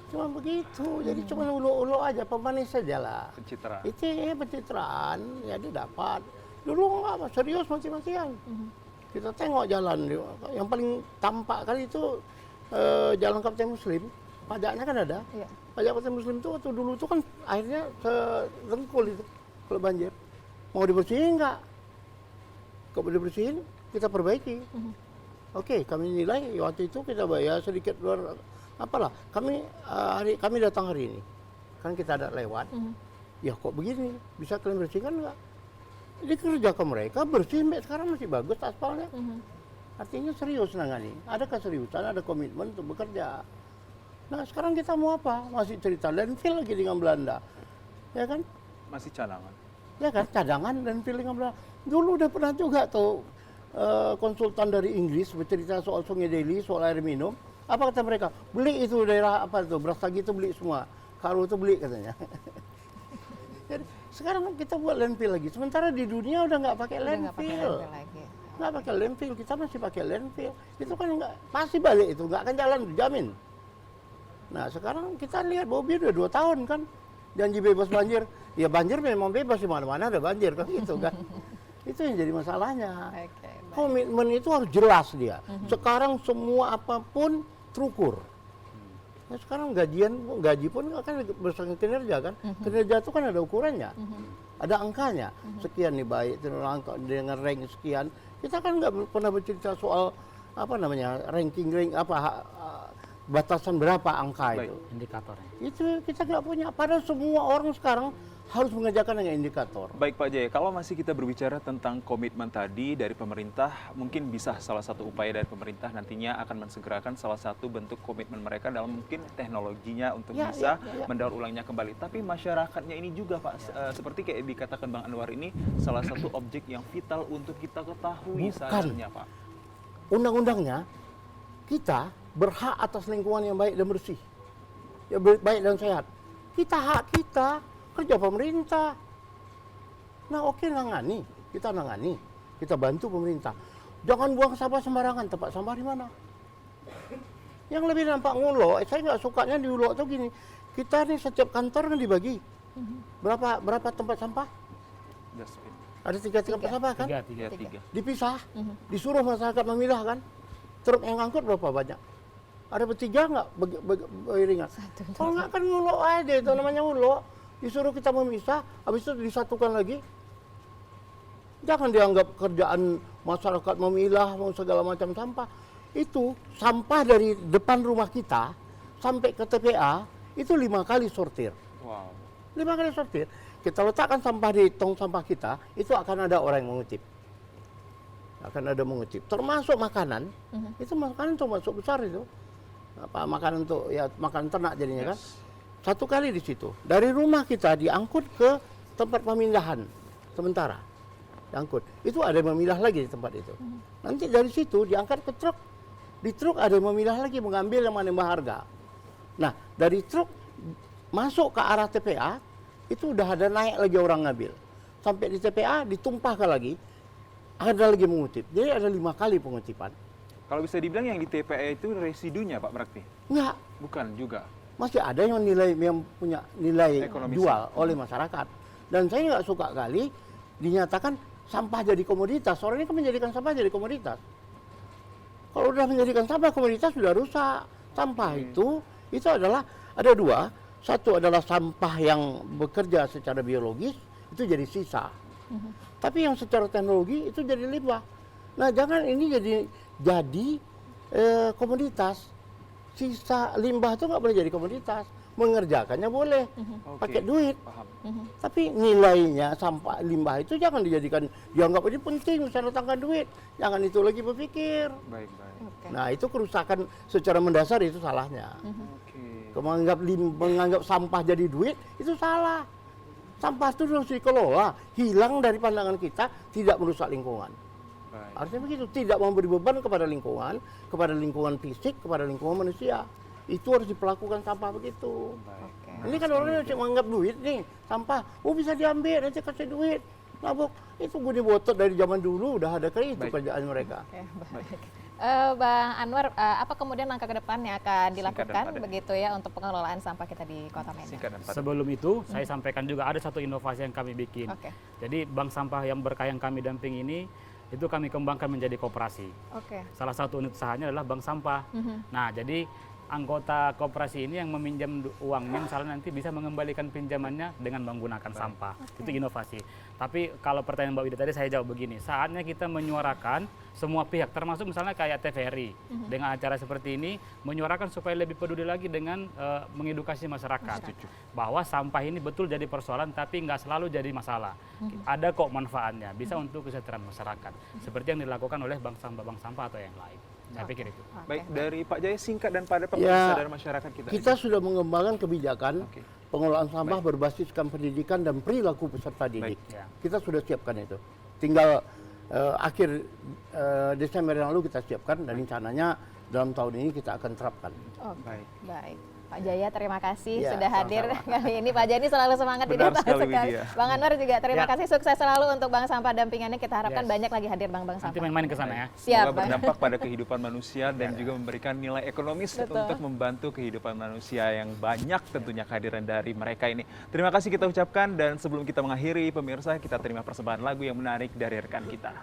Cuma begitu, jadi cuma ulu-ulu aja, pemanis saja lah. Pencitraan. Itu pencitraan, ya dia dapat. Dulu nggak serius mati-matian. Kita tengok jalan, yang paling tampak kali itu jalan Kapten Muslim, pajaknya kan ada. Iya. Pajak Kapten Muslim itu waktu dulu itu kan airnya sedengkul itu kalau banjir. Mau dibersihin nggak? Kalau dibersihin, kita perbaiki. Oke, kami nilai waktu itu kita bayar sedikit luar apalah. Kami datang hari ini, kan kita ada lewat. Ya kok begini? Bisa kalian bersihkan nggak? Jadi kerja ke mereka bersih, sampai sekarang masih bagus aspalnya. Artinya serius nangani. Ada keseriusan, ada komitmen untuk bekerja. Nah sekarang kita mau apa? Masih cerita landfill lagi dengan Belanda, ya kan? Masih cadangan. Ya kan, cadangan landfill dengan Belanda. Dulu udah pernah juga tuh konsultan dari Inggris bercerita soal Sungai Deli, soal air minum. Apa kata mereka? Beli itu daerah apa itu, Brastagi itu beli semua. Karo itu beli katanya. Jadi sekarang kita buat landfill lagi. Sementara di dunia udah nggak pakai Udah nggak pakai landfill. landfill lagi. Nggak pakai landfill, kita masih pakai landfill. Itu kan nggak, pasti balik itu, nggak akan jalan, dijamin. Nah sekarang kita lihat Bobi udah 2 tahun kan, janji bebas banjir. Ya banjir memang bebas, di mana-mana ada banjir kan gitu kan. Itu yang jadi masalahnya. Oke, baik. Komitmen itu harus jelas dia. Sekarang semua apapun terukur. Nah, sekarang gaji pun kan berdasarkan kinerja kan. Kinerja itu kan ada ukurannya. Ada angkanya. Sekian nih baik, dengan rank sekian. Kita kan nggak pernah bercerita soal apa namanya ranking batasan berapa angka Baik. itu. Indikatornya. Itu kita nggak punya. Padahal semua orang sekarang harus mengerjakan dengan indikator. Baik Pak Jaya, kalau masih kita berbicara tentang komitmen tadi dari pemerintah, mungkin bisa salah satu upaya dari pemerintah nantinya akan mensegerakan salah satu bentuk komitmen mereka dalam mungkin teknologinya untuk bisa mendaur ulangnya kembali. Tapi masyarakatnya ini juga Pak, seperti kayak dikatakan Bang Anwar ini, salah satu objek yang vital untuk kita ketahui seharusnya Pak. Undang-undangnya, kita berhak atas lingkungan yang baik dan bersih. Ya, baik dan sehat. Hak kita, kerja pemerintah. Nah oke, kita nangani, kita bantu pemerintah. Jangan buang sampah sembarangan, tempat sampah di mana? Yang lebih nampak ngulo, saya nggak sukanya di Ulo tuh gini, kita nih setiap kantor kan dibagi. Berapa tempat sampah? Dustbin. Ada 3 tempat sampah kan? Tiga. Dipisah, disuruh masyarakat memilah kan? Truk yang angkut berapa banyak? Ada bertiga nggak beriringan? Kalau nggak kan ngulo aja, itu namanya ngulo. Disuruh kita memisah, habis itu disatukan lagi. Jangan dianggap kerjaan masyarakat memilah, mau segala macam sampah. Itu sampah dari depan rumah kita sampai ke TPA, itu 5 kali sortir. Wow. 5 kali sortir. Kita letakkan sampah di tong sampah kita, itu akan ada orang yang mengutip. Akan ada mengutip. Termasuk makanan, itu makanan termasuk besar itu. Makanan untuk ya makanan ternak jadinya kan. 1 kali di situ. Dari rumah kita diangkut ke tempat pemindahan sementara. Diangkut. Itu ada yang memilah lagi di tempat itu. Nanti dari situ diangkat ke truk. Di truk ada yang memilah lagi, mengambil yang mana yang berharga. Nah, dari truk masuk ke arah TPA, itu udah ada naik lagi orang ngambil. Sampai di TPA ditumpahkan lagi, ada lagi mengutip. Jadi ada 5 kali pengutipan. Kalau bisa dibilang yang di TPA itu residunya Pak berarti? Enggak. Bukan juga. Masih ada yang punya nilai Ekonomis. jual oleh masyarakat. Dan saya nggak suka kali dinyatakan sampah jadi komoditas. Orang ini kan menjadikan sampah jadi komoditas. Kalau udah menjadikan sampah komoditas sudah rusak. Sampah itu adalah ada 2. Satu adalah sampah yang bekerja secara biologis, itu jadi sisa. Tapi yang secara teknologi itu jadi limbah. Nah, jangan ini jadi komoditas. Sisa limbah itu nggak boleh jadi komoditas. Mengerjakannya boleh, pakai duit. Paham. Tapi nilainya sampah limbah itu jangan dianggap ini penting, bisa datangkan duit. Jangan itu lagi berpikir. Baik, baik. Oke. Nah, itu kerusakan secara mendasar, itu salahnya. Oke. Menganggap sampah jadi duit, itu salah. Sampah itu harus dikelola, hilang dari pandangan kita, tidak merusak lingkungan. Baik. Artinya begitu, tidak memberi beban kepada lingkungan fisik, kepada lingkungan manusia. Itu harus diperlakukan sampah begitu. Baik. Oke. Ini kan orang yang menganggap duit nih, sampah, oh bisa diambil, nanti kasih duit. Nabok, itu bunyi botot dari zaman dulu udah ada kayak itu Baik. kerjaan mereka. Oke, baik. Bang Anwar, apa kemudian langkah ke depan yang akan dilakukan padat. begitu ya untuk pengelolaan sampah kita di Kota Medan? Singkat dan padat. Sebelum itu, saya sampaikan juga ada satu inovasi yang kami bikin. Oke. Jadi bank sampah yang berkah yang kami damping ini, itu kami kembangkan menjadi koperasi. Oke. Salah satu unit usahanya adalah bank sampah. Nah, jadi anggota koperasi ini yang meminjam uangnya misalnya nanti bisa mengembalikan pinjamannya dengan menggunakan sampah. Itu inovasi. Tapi kalau pertanyaan Mbak Wida tadi saya jawab begini, saatnya kita menyuarakan semua pihak termasuk misalnya kayak TVRI dengan acara seperti ini menyuarakan supaya lebih peduli lagi dengan mengedukasi masyarakat bahwa sampah ini betul jadi persoalan tapi nggak selalu jadi masalah. Ada kok manfaatnya, bisa untuk kesejahteraan masyarakat. Seperti yang dilakukan oleh bank sampah atau yang lain. Saya pikir itu. Baik, dari Pak Jaya singkat dan padat Pak, Ya, dari masyarakat kita. Kita sudah mengembangkan kebijakan Oke. pengelolaan sampah berbasiskan pendidikan dan perilaku peserta didik. Ya. Kita sudah siapkan itu. Tinggal akhir Desember yang lalu kita siapkan dan rencananya dalam tahun ini kita akan terapkan. Oke. Baik. Baik. Pak Jaya, terima kasih Ya, sudah hadir sama-sama. kali ini. Pak Jaya ini selalu semangat di Benar datang sekali, sekali. Widya. Bang Anwar juga terima Ya. kasih, sukses selalu untuk Bank Sampah dampingannya. Kita harapkan Yes. banyak lagi hadir bank-bank Nanti sampah. main-main ke sana ya. Siap, Semoga Bang. berdampak pada kehidupan manusia dan juga memberikan nilai ekonomis Betul. untuk membantu kehidupan manusia yang banyak tentunya kehadiran dari mereka ini. Terima kasih kita ucapkan dan sebelum kita mengakhiri pemirsa kita terima persembahan lagu yang menarik dari rekan kita.